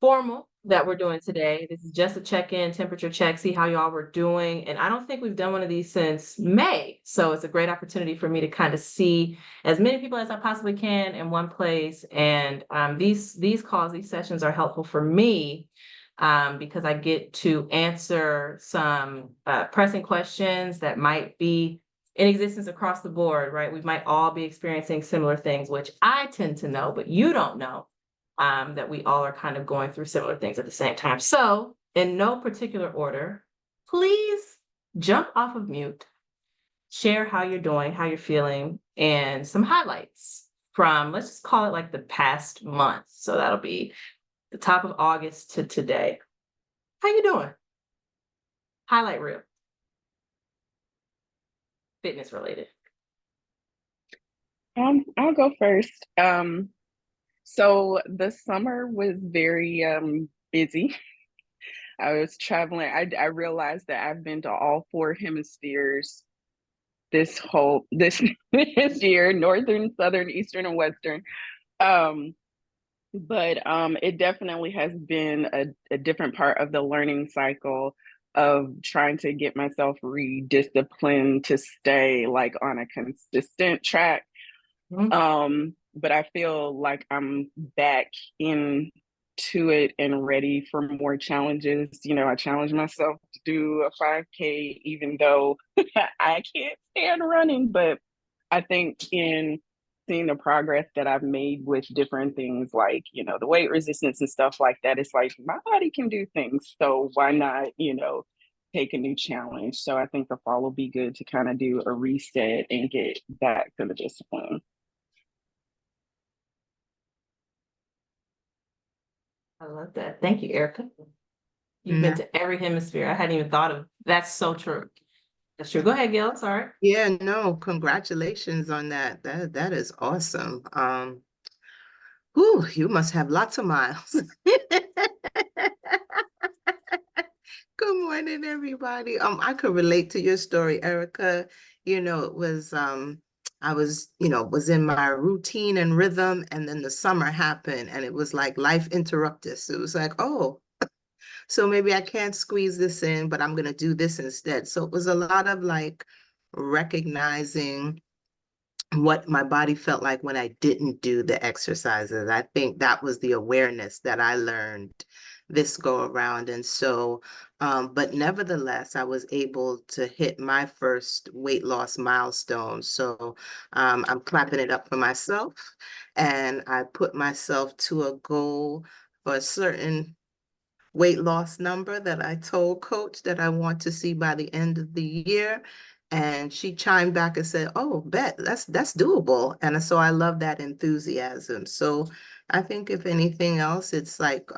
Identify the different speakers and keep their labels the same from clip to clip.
Speaker 1: formal that we're doing today. This is just a check-in, temperature check, see how y'all were doing. And I don't think we've done one of these since May. So it's a great opportunity for me to kind of see as many people as I possibly can in one place. And these calls, these sessions are helpful for me because I get to answer some pressing questions that might be in existence across the board, right? We might all be experiencing similar things, which I tend to know, but you don't know that we all are kind of going through similar things at the same time. So, in no particular order, please jump off of mute, share how you're doing, how you're feeling, and some highlights from, let's just call it like the past month. So that'll be the top of August to today. How you doing? Highlight reel. Fitness related.
Speaker 2: I'll go first. So the summer was very busy. I was traveling. I realized that I've been to all four hemispheres this this year, northern, southern, eastern, and western. Um, but it definitely has been a different part of the learning cycle of trying to get myself redisciplined to stay like on a consistent track. But I feel like I'm back into it and ready for more challenges. You know, I challenged myself to do a 5K, even though I can't stand running. But I think in seeing the progress that I've made with different things like, you know, the weight resistance and stuff like that, it's like my body can do things. So why not, you know, take a new challenge? So I think the fall will be good to kind of do a reset and get back to the discipline.
Speaker 1: I love that. Thank you, Erica. You've been to every hemisphere. I hadn't even thought of that's so true. That's true. Go ahead, Gil. Sorry.
Speaker 3: Yeah, no, congratulations on that. That is awesome. Whew, you must have lots of miles. Good morning, everybody. I could relate to your story, Erica. You know, it was I was in my routine and rhythm, and then the summer happened and it was like life interrupted. So it was like, oh, so maybe I can't squeeze this in, but I'm gonna do this instead. So it was a lot of like recognizing what my body felt like when I didn't do the exercises. I think that was the awareness that I learned this go around. And so, but nevertheless, I was able to hit my first weight loss milestone. So I'm clapping it up for myself. And I put myself to a goal for a certain weight loss number that I told coach that I want to see by the end of the year. And she chimed back and said, oh, bet that's doable. And so I love that enthusiasm. So I think if anything else, it's like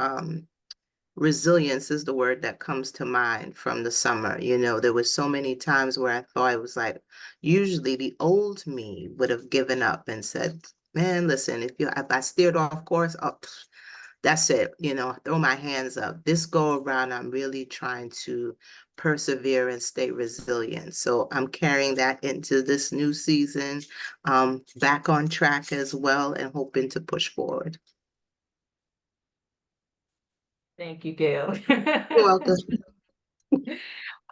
Speaker 3: resilience is the word that comes to mind from the summer. You know, there was so many times where I thought it was like, usually the old me would have given up and said, man, listen, if I steered off course, oh, that's it, you know, throw my hands up. This go around, I'm really trying to persevere and stay resilient. So I'm carrying that into this new season, back on track as well and hoping to push forward.
Speaker 1: Thank you, Gail.
Speaker 3: You're welcome.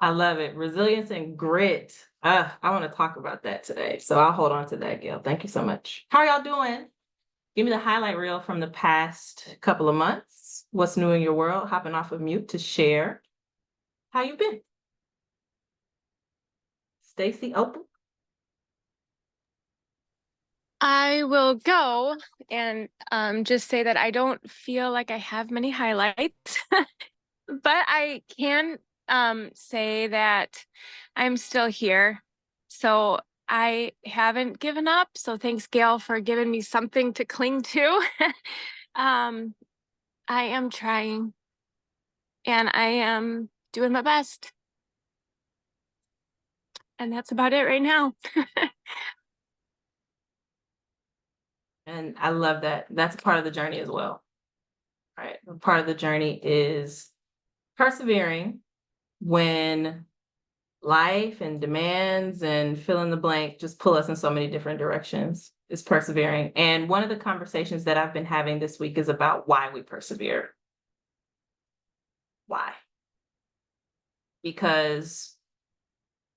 Speaker 1: I love it. Resilience and grit. I want to talk about that today. So I'll hold on to that, Gail. Thank you so much. How are y'all doing? Give me the highlight reel from the past couple of months. What's new in your world? Hopping off of mute to share how you been. Stacy, open.
Speaker 4: I will go and just say that I don't feel like I have many highlights, but I can say that I'm still here. So I haven't given up. So thanks, Gail, for giving me something to cling to. I am trying and I am doing my best. And that's about it right now.
Speaker 1: And I love that. That's part of the journey as well. Right. Part of the journey is persevering when life and demands and fill in the blank just pull us in so many different directions. Is persevering. And one of the conversations that I've been having this week is about why we persevere. why. Because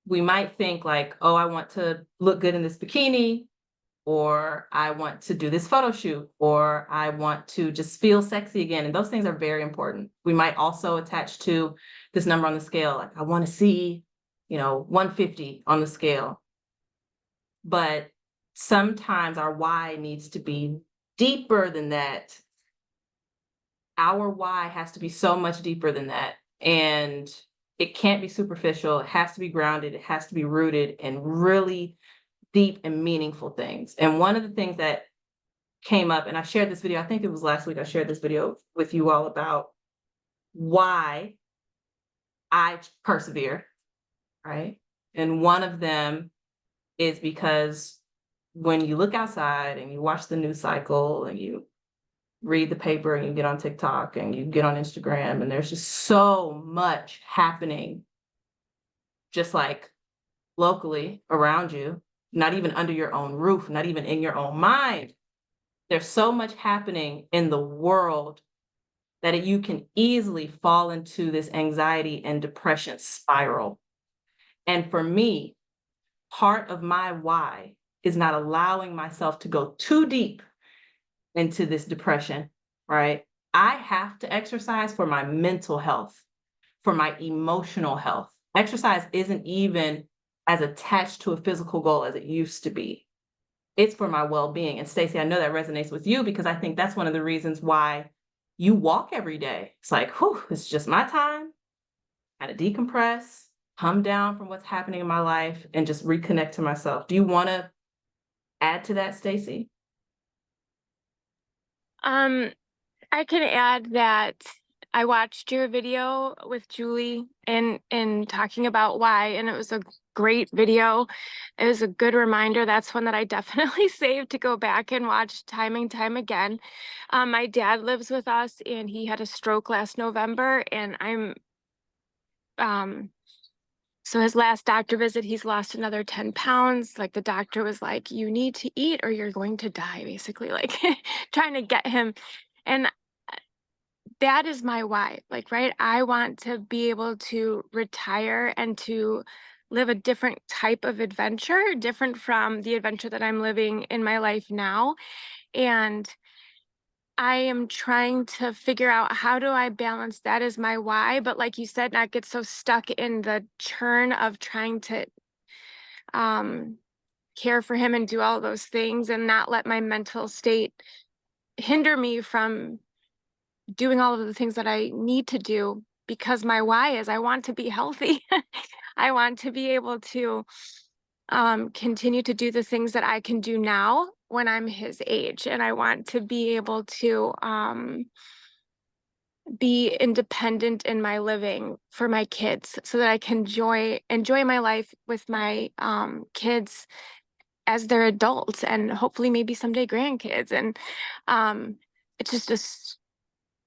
Speaker 1: we might think like, oh, I want to look good in this bikini, or I want to do this photo shoot, or I want to just feel sexy again. And those things are very important. We might also attach to this number on the scale, like I want to see, 150 on the scale. But sometimes our why needs to be deeper than that. Our why has to be so much deeper than that. And it can't be superficial. It has to be grounded. It has to be rooted in really deep and meaningful things. And one of the things that came up, and I shared this video, I think it was last week, I shared this video with you all about why I persevere, right? And one of them is because when you look outside and you watch the news cycle and you read the paper and you get on TikTok and you get on Instagram, and there's just so much happening, just like locally around you, not even under your own roof, not even in your own mind. There's so much happening in the world that you can easily fall into this anxiety and depression spiral. And for me, part of my why is not allowing myself to go too deep into this depression, right? I have to exercise for my mental health, for my emotional health. Exercise isn't even as attached to a physical goal as it used to be. It's for my well-being. And Stacey, I know that resonates with you because I think that's one of the reasons why you walk every day. It's like, whew, it's just my time. I gotta decompress, come down from what's happening in my life, and just reconnect to myself. Do you want to add to that, Stacey?
Speaker 4: I can add that I watched your video with Julie and talking about why, and it was a great video. It was a good reminder. That's one that I definitely saved to go back and watch time and time again. My dad lives with us and he had a stroke last November, and so his last doctor visit, he's lost another 10 pounds. Like the doctor was like, you need to eat or you're going to die, basically, like trying to get him. And that is my why, like, right? I want to be able to retire and to live a different type of adventure, different from the adventure that I'm living in my life now. And I am trying to figure out, how do I balance that as my why, but like you said, not get so stuck in the churn of trying to care for him and do all those things, and not let my mental state hinder me from doing all of the things that I need to do, because my why is I want to be healthy. I want to be able to continue to do the things that I can do now when I'm his age. And I want to be able to be independent in my living for my kids, so that I can enjoy my life with my kids as they're adults, and hopefully maybe someday grandkids. And it's just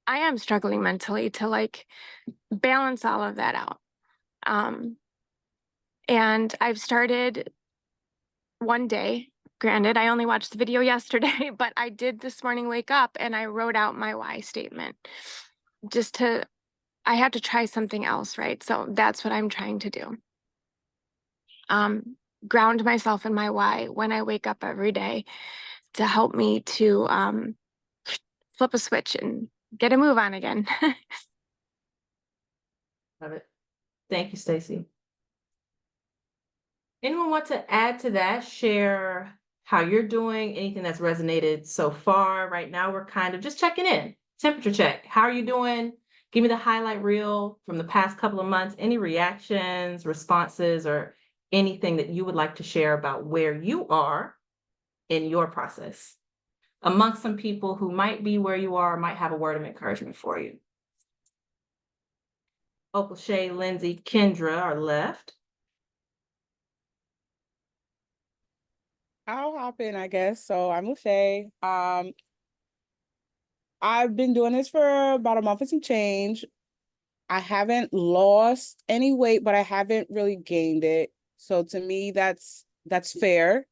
Speaker 4: I am struggling mentally to like balance all of that out. And I've started one day, granted, I only watched the video yesterday, but I did this morning wake up and I wrote out my why statement, I had to try something else, right? So that's what I'm trying to do. Ground myself in my why when I wake up every day, to help me to flip a switch and get a move on again.
Speaker 1: Love it. Thank you, Stacey. Anyone want to add to that? Share how you're doing, anything that's resonated so far. Right now, we're kind of just checking in, temperature check. How are you doing? Give me the highlight reel from the past couple of months. Any reactions, responses, or anything that you would like to share about where you are in your process amongst some people who might be where you are, might have a word of encouragement for you. Opal, Shay, Lindsay, Kendra are left.
Speaker 5: I'll hop in, I guess. So I'm Lachey. I've been doing this for about a month and some change. I haven't lost any weight, but I haven't really gained it. So to me, that's fair.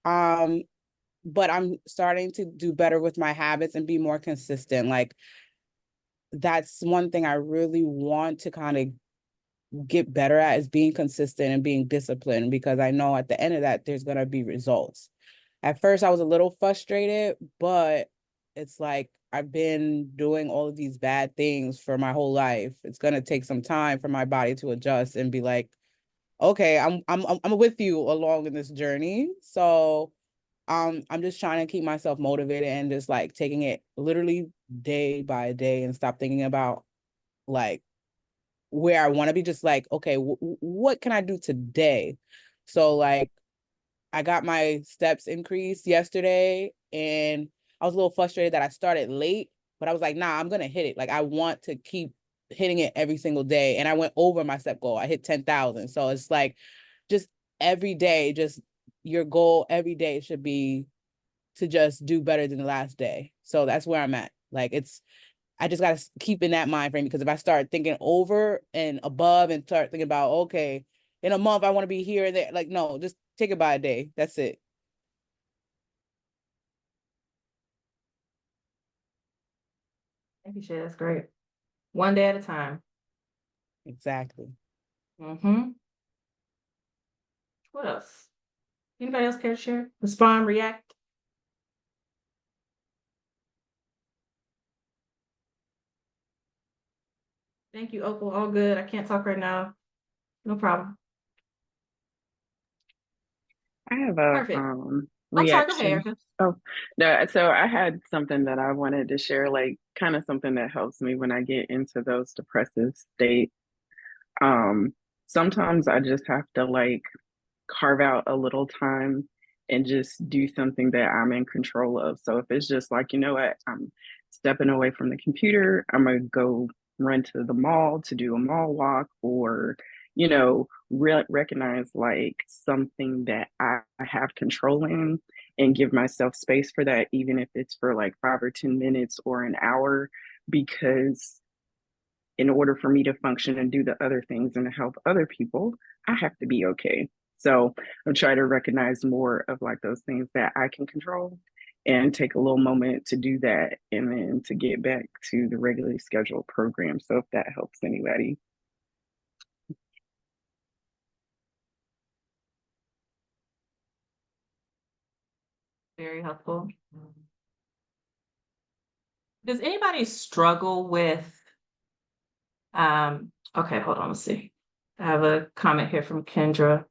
Speaker 5: But I'm starting to do better with my habits and be more consistent. Like that's one thing I really want to kind of get better at, is being consistent and being disciplined, because I know at the end of that, there's going to be results. At first, I was a little frustrated, but it's like I've been doing all of these bad things for my whole life. It's going to take some time for my body to adjust and be like, okay, I'm with you along in this journey. So I'm just trying to keep myself motivated and just like taking it literally day by day, and stop thinking about like where I want to be. Just like, okay, what can I do today? So like, I got my steps increased yesterday, and I was a little frustrated that I started late, but I was like, nah, I'm gonna hit it. Like, I want to keep hitting it every single day. And I went over my step goal. I hit 10,000. So it's like, just every day, just your goal every day should be to just do better than the last day. So that's where I'm at. Like, I just got to keep in that mind frame, because if I start thinking over and above and start thinking about, okay, in a month, I want to be here and there, like, no, just take it by a day. That's it.
Speaker 1: Thank you, Shay. That's great. One day at a time.
Speaker 5: Exactly.
Speaker 1: Mm-hmm. What else? Anybody else care to share? Respond, react? Thank you, Opal. All good. I can't talk right now. No problem.
Speaker 2: I have a
Speaker 1: Perfect. I'm sorry, go ahead,
Speaker 2: reaction.
Speaker 1: Erica.
Speaker 2: Oh, no, so I had something that I wanted to share, like kind of something that helps me when I get into those depressive states. Um, Sometimes I just have to like carve out a little time and just do something that I'm in control of. So if it's just like, you know what, I'm stepping away from the computer, I'm gonna go run to the mall to do a mall walk, or, recognize like something that I have control in, and give myself space for that, even if it's for like 5 or 10 minutes or an hour, because in order for me to function and do the other things and to help other people, I have to be okay. So I'm trying to recognize more of like those things that I can control, and take a little moment to do that, and then to get back to the regularly scheduled program. So if that helps anybody.
Speaker 1: Very helpful. Does anybody struggle with, okay, hold on, let's see. I have a comment here from Kendra.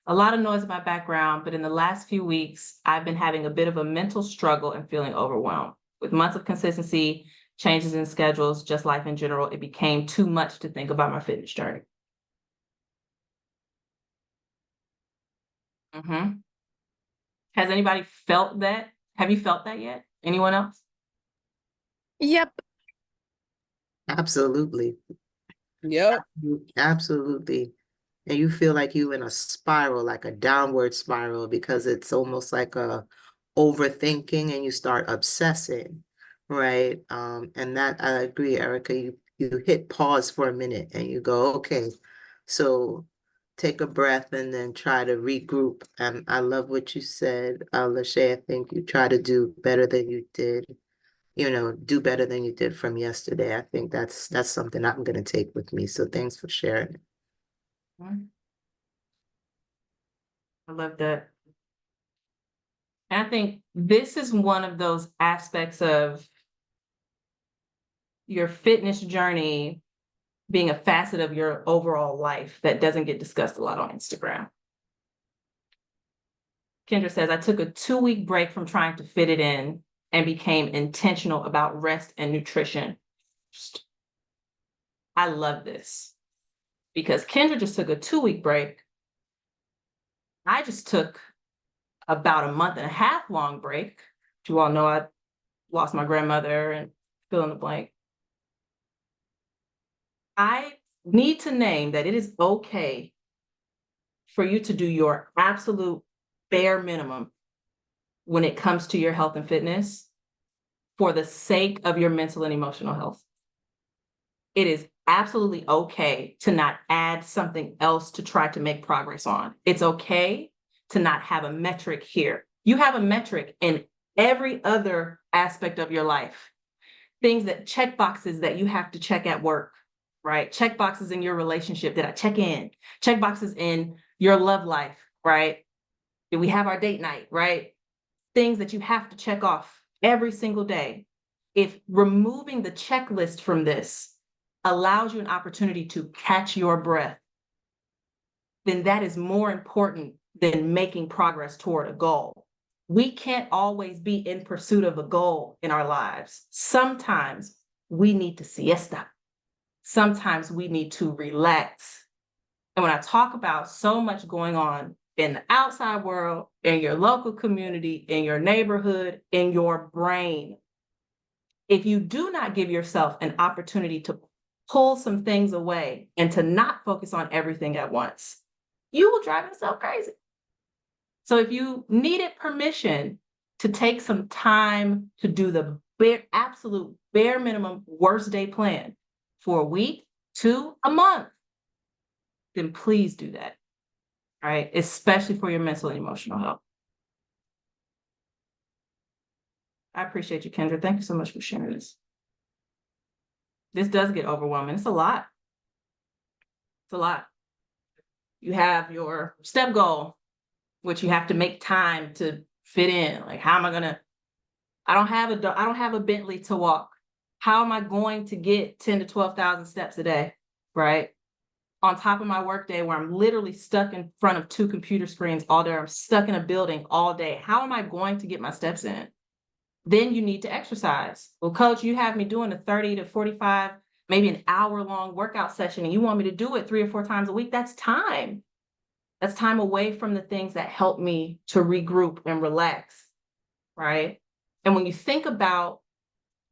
Speaker 1: A lot of noise in my background, but in the last few weeks, I've been having a bit of a mental struggle and feeling overwhelmed. With months of consistency, changes in schedules, just life in general, it became too much to think about my fitness journey. Mm-hmm. Has anybody felt that? Have you felt that yet? Anyone else?
Speaker 4: Yep.
Speaker 3: Absolutely.
Speaker 5: Yep.
Speaker 3: Absolutely. And you feel like you in a spiral, like a downward spiral, because it's almost like a overthinking and you start obsessing, right? And that I agree, Erica, you hit pause for a minute and you go, okay, so take a breath and then try to regroup. And I love what you said, Lachey. I think you try to do better than you did, do better than you did from yesterday. I think that's something I'm gonna take with me. So thanks for sharing.
Speaker 1: Mhm. I love that. And I think this is one of those aspects of your fitness journey being a facet of your overall life that doesn't get discussed a lot on Instagram. Kendra says, I took a 2-week break from trying to fit it in and became intentional about rest and nutrition. I love this because Kendra just took a 2-week break. I just took about a month and a half long break. You all know I lost my grandmother and fill in the blank. I need to name that it is okay for you to do your absolute bare minimum when it comes to your health and fitness for the sake of your mental and emotional health. It is absolutely okay to not add something else to try to make progress on. It's okay to not have a metric here. You have a metric in every other aspect of your life. things that check boxes that you have to check at work, right? Check boxes in your relationship. Did I check in? Check boxes in your love life, right? Did we have our date night, right? Things that you have to check off every single day. If removing the checklist from this allows you an opportunity to catch your breath, then that is more important than making progress toward a goal. We can't always be in pursuit of a goal in our lives. Sometimes we need to siesta. Sometimes we need to relax. And when I talk about so much going on in the outside world, in your local community, in your neighborhood, in your brain, if you do not give yourself an opportunity to pull some things away and to not focus on everything at once, you will drive yourself crazy. So if you needed permission to take some time to do the absolute bare minimum worst day plan for a week, 2, a month, then please do that, right? Especially for your mental and emotional health. I appreciate you, Kendra. Thank you so much for sharing this. This does get overwhelming. It's a lot. It's a lot. You have your step goal, which you have to make time to fit in. Like, how am I gonna, I don't have a Bentley to walk. How am I going to get 10 to 12,000 steps a day, right? On top of my workday where I'm literally stuck in front of 2 computer screens all day, I'm stuck in a building all day. How am I going to get my steps in? Then you need to exercise. Well, coach, you have me doing a 30 to 45, maybe an hour-long workout session, and you want me to do it 3 or 4 times a week. That's time. That's time away from the things that help me to regroup and relax, right? And when you think about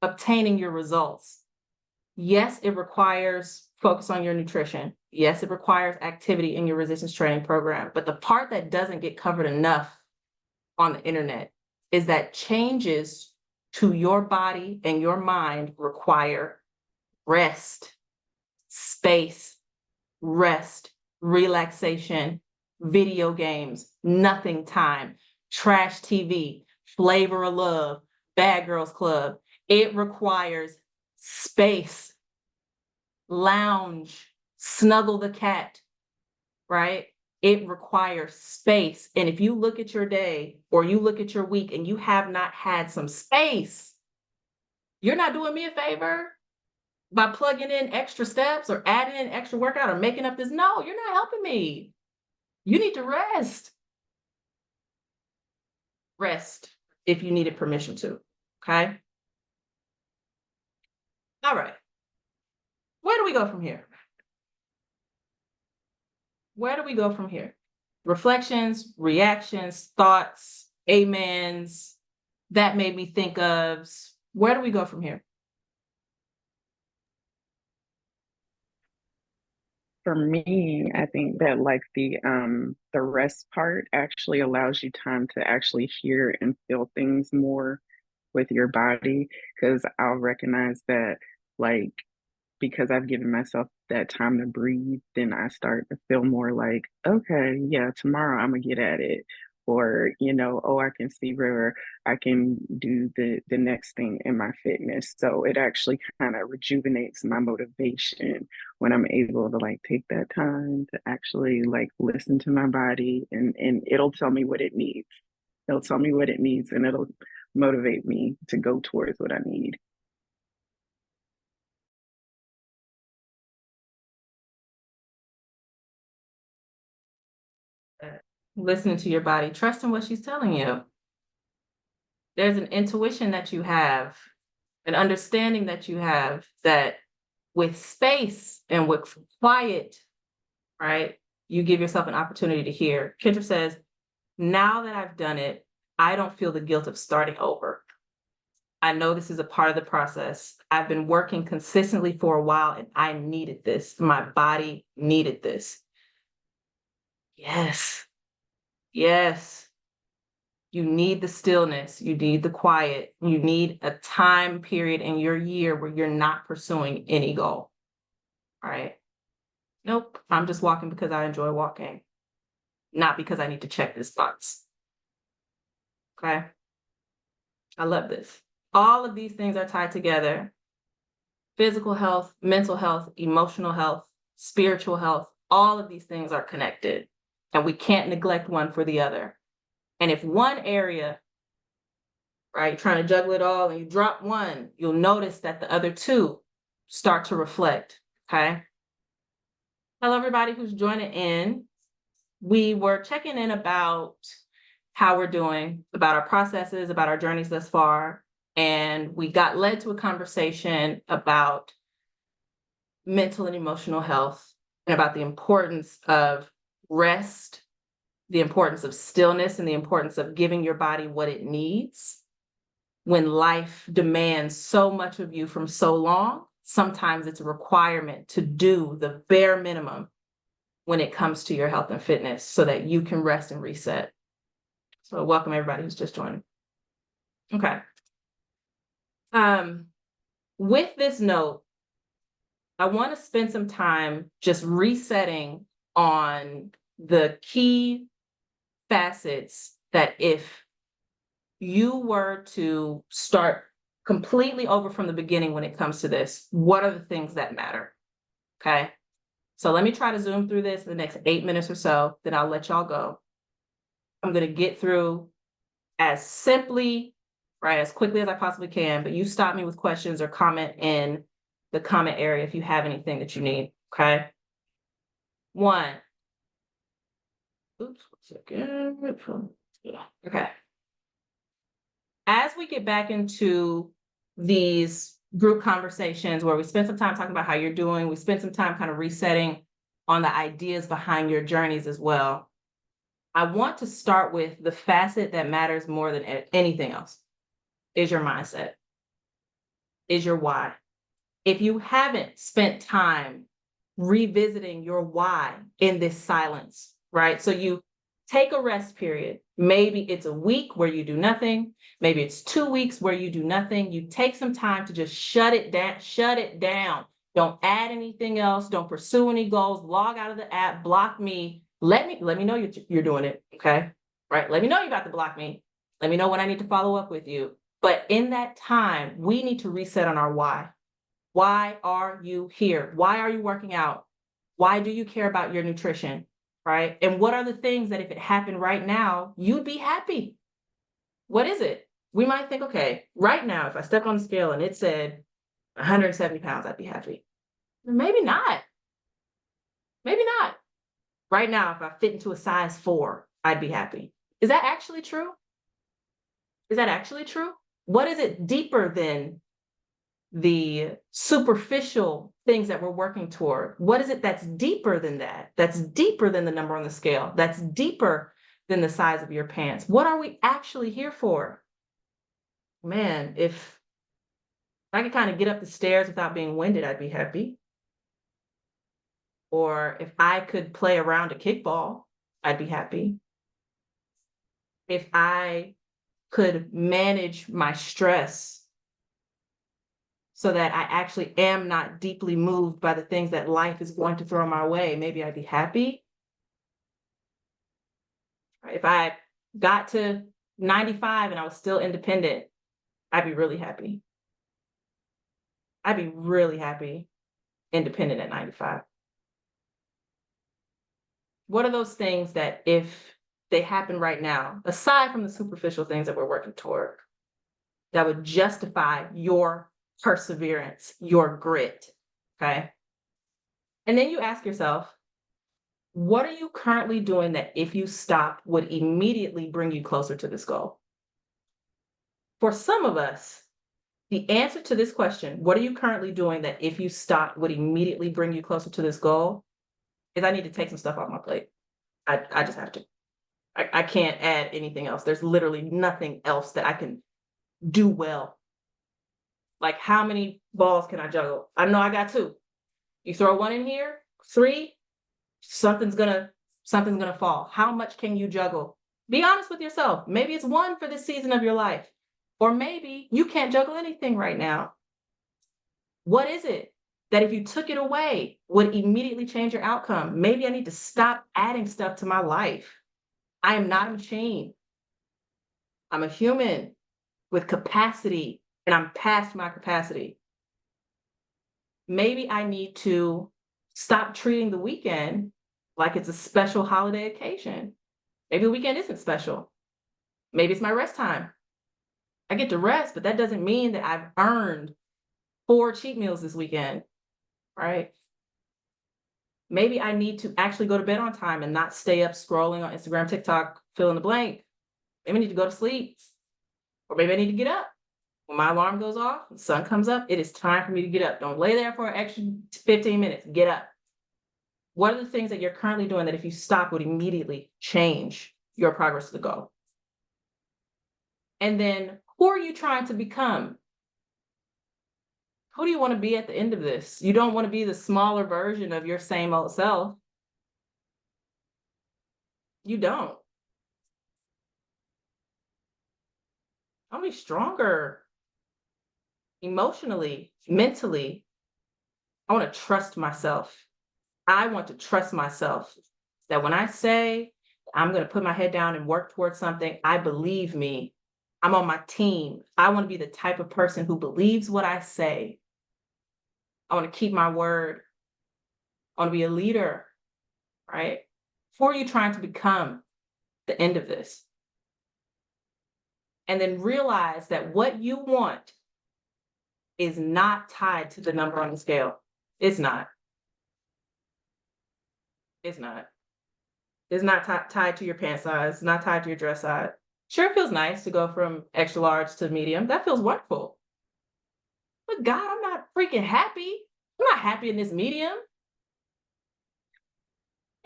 Speaker 1: obtaining your results, yes, it requires focus on your nutrition. Yes, it requires activity in your resistance training program. But the part that doesn't get covered enough on the internet is that changes to your body and your mind require rest, space, rest, relaxation, video games, nothing time, trash TV, flavor of love, Bad Girls Club. It requires space, lounge, snuggle the cat, right? It requires space. And if you look at your day or you look at your week and you have not had some space, you're not doing me a favor by plugging in extra steps or adding in extra workout or making up this. No, you're not helping me. You need to rest. Rest if you needed permission to, okay? All right. Where do we go from here? Where do we go from here? Reflections, reactions, thoughts, amens, that made me think of. Where do we go from here?
Speaker 2: For me, I think that like the rest part actually allows you time to actually hear and feel things more with your body, because I'll recognize that, like, because I've given myself that time to breathe, then I start to feel more like, okay, yeah, tomorrow I'm gonna get at it. Or, oh, I can see where I can do the next thing in my fitness. So it actually kind of rejuvenates my motivation when I'm able to like take that time to actually like listen to my body, and it'll tell me what it needs. It'll tell me what it needs, and it'll motivate me to go towards what I need.
Speaker 1: Listening to your body, trusting what she's telling you. There's an intuition that you have, an understanding that you have that with space and with quiet, right, you give yourself an opportunity to hear. Kendra says, now that I've done it, I don't feel the guilt of starting over. I know this is a part of the process. I've been working consistently for a while and I needed this. My body needed this. Yes. Yes. You need the stillness. You need the quiet. You need a time period in your year where you're not pursuing any goal. All right. Nope. I'm just walking because I enjoy walking, not because I need to check this box. Okay. I love this. All of these things are tied together. physical health, mental health, emotional health, spiritual health, all of these things are connected, and we can't neglect one for the other. And if one area, right, you're trying to juggle it all and you drop one, you'll notice that the other two start to reflect, okay? Hello, everybody who's joining in. We were checking in about how we're doing, about our processes, about our journeys thus far, and we got led to a conversation about mental and emotional health and about the importance of rest, the importance of stillness, and the importance of giving your body what it needs. When life demands so much of you from so long, sometimes it's a requirement to do the bare minimum when it comes to your health and fitness so that you can rest and reset. So welcome everybody who's just joining. Okay. With this note, I want to spend some time just resetting on the key facets that if you were to start completely over from the beginning when it comes to this, what are the things that matter? Okay. So let me try to zoom through this in the next 8 minutes or so, then I'll let y'all go. I'm going to get through as simply, right, as quickly as I possibly can, but you stop me with questions or comment in the comment area if you have anything that you need, okay? One. Oops, 1 second. Yeah, okay. As we get back into these group conversations where we spend some time talking about how you're doing, we spend some time kind of resetting on the ideas behind your journeys as well. I want to start with the facet that matters more than anything else is your mindset, is your why. If you haven't spent time revisiting your why in this silence, right? So you take a rest period. Maybe it's a week where you do nothing. Maybe it's 2 weeks where you do nothing. You take some time to just shut it down. Don't add anything else. Don't pursue any goals. Log out of the app, block me. Let me know you're doing it, okay? Right? Let me know you're about to block me. Let me know when I need to follow up with you. But in that time, we need to reset on our why. Why are you here? Why are you working out? Why do you care about your nutrition, right? And what are the things that if it happened right now, you'd be happy? What is it? We might think, okay, right now, if I stepped on the scale and it said 170 pounds, I'd be happy. Maybe not. Maybe not. Right now, if I fit into a size 4, I'd be happy. Is that actually true? Is that actually true? What is it deeper than the superficial things that we're working toward? What is it that's deeper than that? That's deeper than the number on the scale. That's deeper than the size of your pants. What are we actually here for? Man, if I could kind of get up the stairs without being winded, I'd be happy. Or if I could play around a kickball, I'd be happy. If I could manage my stress so that I actually am not deeply moved by the things that life is going to throw my way, maybe I'd be happy. If I got to 95 and I was still independent, I'd be really happy. I'd be really happy, independent at 95. What are those things that if they happen right now, aside from the superficial things that we're working toward, that would justify your perseverance, your grit, okay? And then you ask yourself, what are you currently doing that if you stop would immediately bring you closer to this goal? For some of us, the answer to this question, what are you currently doing that if you stop would immediately bring you closer to this goal, is I need to take some stuff off my plate. I just have to. I can't add anything else. There's literally nothing else that I can do well. Like, how many balls can I juggle? I know I got 2. You throw 1 in here, 3, something's gonna fall. How much can you juggle? Be honest with yourself. Maybe it's 1 for this season of your life. Or maybe you can't juggle anything right now. What is it that if you took it away would immediately change your outcome? Maybe I need to stop adding stuff to my life. I am not a machine. I'm a human with capacity, and I'm past my capacity. Maybe I need to stop treating the weekend like it's a special holiday occasion. Maybe the weekend isn't special. Maybe it's my rest time. I get to rest, but that doesn't mean that I've earned 4 cheat meals this weekend, right? Maybe I need to actually go to bed on time and not stay up scrolling on Instagram, TikTok, fill in the blank. Maybe I need to go to sleep. Or maybe I need to get up. When my alarm goes off, the sun comes up, it is time for me to get up. Don't lay there for an extra 15 minutes. Get up. What are the things that you're currently doing that if you stop would immediately change your progress to the goal? And then who are you trying to become? Who do you want to be at the end of this? You don't want to be the smaller version of your same old self. You don't. I want to be stronger emotionally, mentally. I want to trust myself. I want to trust myself that when I say I'm going to put my head down and work towards something, I believe me. I'm on my team. I want to be the type of person who believes what I say. I want to keep my word. I want to be a leader, right? Who are you trying to become at the end of this? And then realize that what you want is not tied to the number on the scale. It's not. It's not. It's not tied to your pant size. It's not tied to your dress size. Sure, it feels nice to go from extra large to medium. That feels wonderful. But God, I'm not freaking happy. I'm not happy in this medium.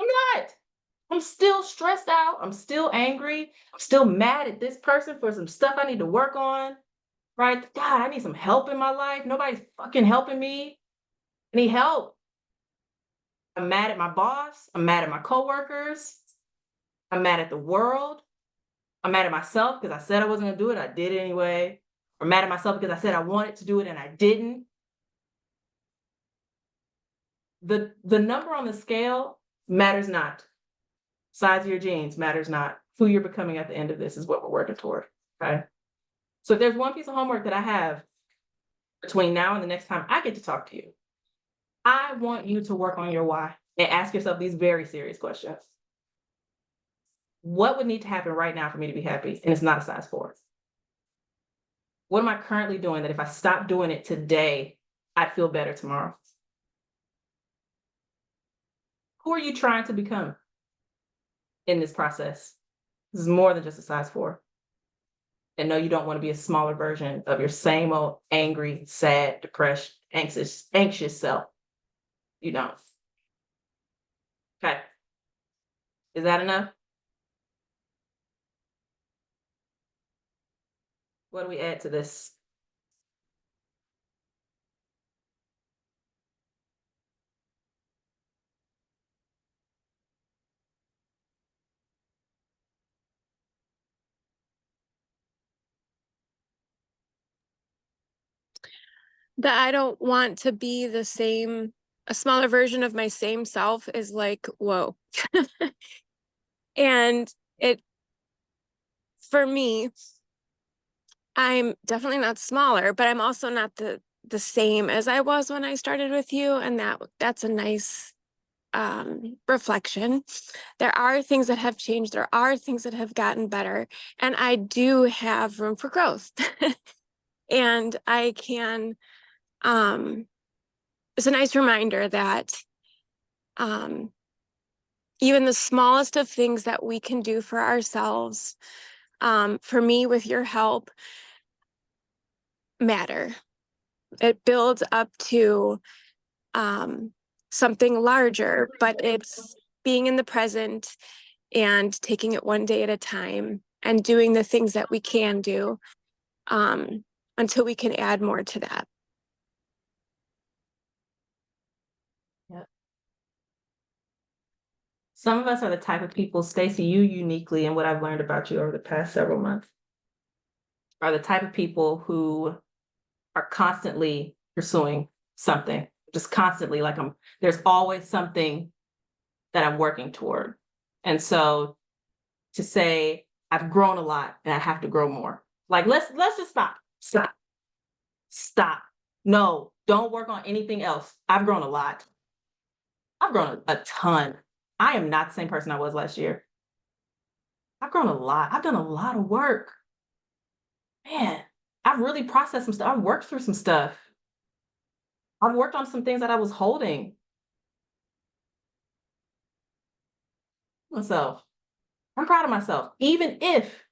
Speaker 1: I'm not. I'm still stressed out. I'm still angry. I'm still mad at this person for some stuff I need to work on. Right? God, I need some help in my life. Nobody's fucking helping me. I need help. I'm mad at my boss. I'm mad at my coworkers. I'm mad at the world. I'm mad at myself because I said I wasn't going to do it. I did it anyway. Or mad at myself because I said I wanted to do it and I didn't. The number on the scale matters not. Size of your jeans matters not. Who you're becoming at the end of this is what we're working toward. Okay. So if there's one piece of homework that I have between now and the next time I get to talk to you, I want you to work on your why and ask yourself these very serious questions. What would need to happen right now for me to be happy? And it's not a size 4. What am I currently doing that if I stop doing it today, I'd feel better tomorrow? Who are you trying to become in this process? This is more than just a size 4. And no, you don't want to be a smaller version of your same old angry, sad, depressed, anxious self. You don't. Okay. Is that enough? What do we add to this?
Speaker 4: That I don't want to be the same, a smaller version of my same self is like, whoa. And it, for me, I'm definitely not smaller, but I'm also not the same as I was when I started with you. And that's a nice reflection. There are things that have changed. There are things that have gotten better, and I do have room for growth. And I can, it's a nice reminder that even the smallest of things that we can do for ourselves, for me, with your help, matter. It builds up to something larger, but it's being in the present and taking it one day at a time and doing the things that we can do until we can add more to that.
Speaker 1: Yep. Some of us are the type of people, Stacey, you uniquely, and what I've learned about you over the past several months, are the type of people who are constantly pursuing something, just constantly, like there's always something that I'm working toward. And so to say I've grown a lot and I have to grow more, like let's just stop. No, Don't work on anything else. I've grown a lot. I've grown a ton. I am not the same person I was last year. I've grown a lot. I've done a lot of work. Man, I've really processed some stuff. I've worked through some stuff. I've worked on some things that I was holding myself. I'm proud of myself. Even if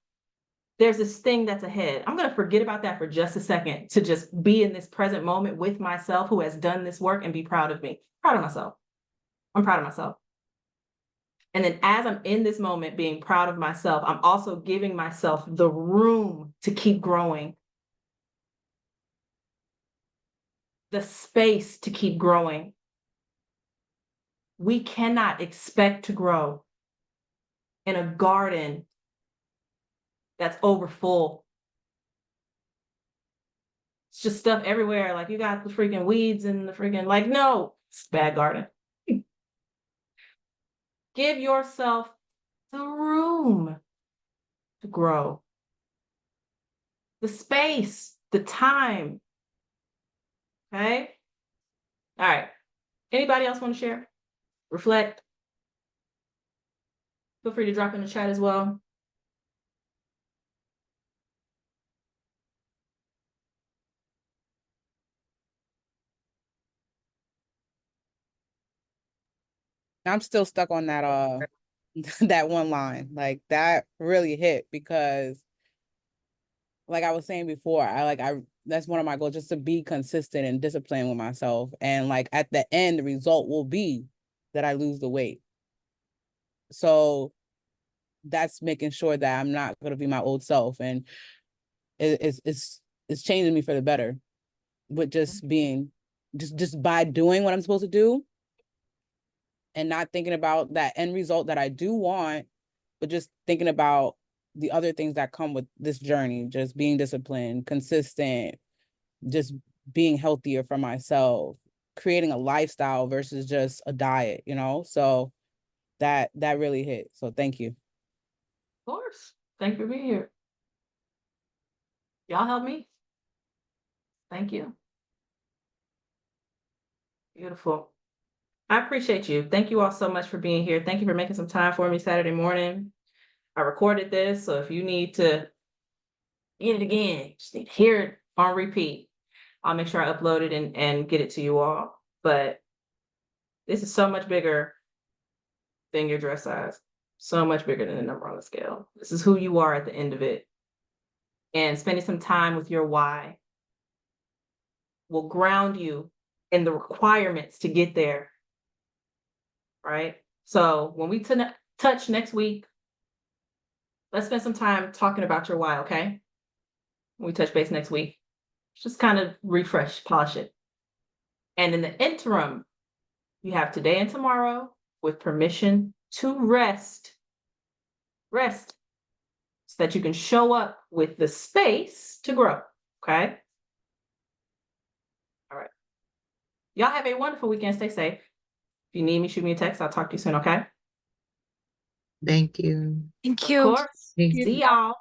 Speaker 1: there's this thing that's ahead, I'm going to forget about that for just a second to just be in this present moment with myself who has done this work and be proud of me. Proud of myself. I'm proud of myself. And then as I'm in this moment being proud of myself, I'm also giving myself the room to keep growing, the space to keep growing. We cannot expect to grow in a garden that's overfull. It's just stuff everywhere. Like you got the freaking weeds and the freaking, like, no, it's a bad garden. Give yourself the room to grow, the space, the time. Okay. All right. Anybody else want to share? Reflect? Feel free to drop in the chat as well.
Speaker 5: I'm still stuck on that that one line. Like that really hit because like I was saying before, I that's one of my goals, just to be consistent and disciplined with myself. And like at the end, the result will be that I lose the weight. So that's making sure that I'm not going to be my old self, and it's changing me for the better with just being just by doing what I'm supposed to do and not thinking about that end result that I do want, but just thinking about the other things that come with this journey, just being disciplined, consistent, just being healthier for myself, creating a lifestyle versus just a diet, you know? So that really hit. So thank you.
Speaker 1: Of course. Thank you for being here. Y'all help me. Thank you. Beautiful. I appreciate you. Thank you all so much for being here. Thank you for making some time for me Saturday morning. I recorded this, so if you need to get it again, just need to hear it on repeat, I'll make sure I upload it and get it to you all. But this is so much bigger than your dress size, so much bigger than the number on the scale. This is who you are at the end of it. And spending some time with your why will ground you in the requirements to get there, right? So when we touch next week, let's spend some time talking about your why, okay? When we touch base next week, just kind of refresh, polish it. And in the interim, you have today and tomorrow with permission to rest so that you can show up with the space to grow, okay? All right. Y'all have a wonderful weekend. Stay safe. If you need me, shoot me a text. I'll talk to you soon, okay?
Speaker 3: Thank you.
Speaker 4: Thank
Speaker 1: Of
Speaker 4: you.
Speaker 1: course.
Speaker 3: Thank you.
Speaker 1: See y'all.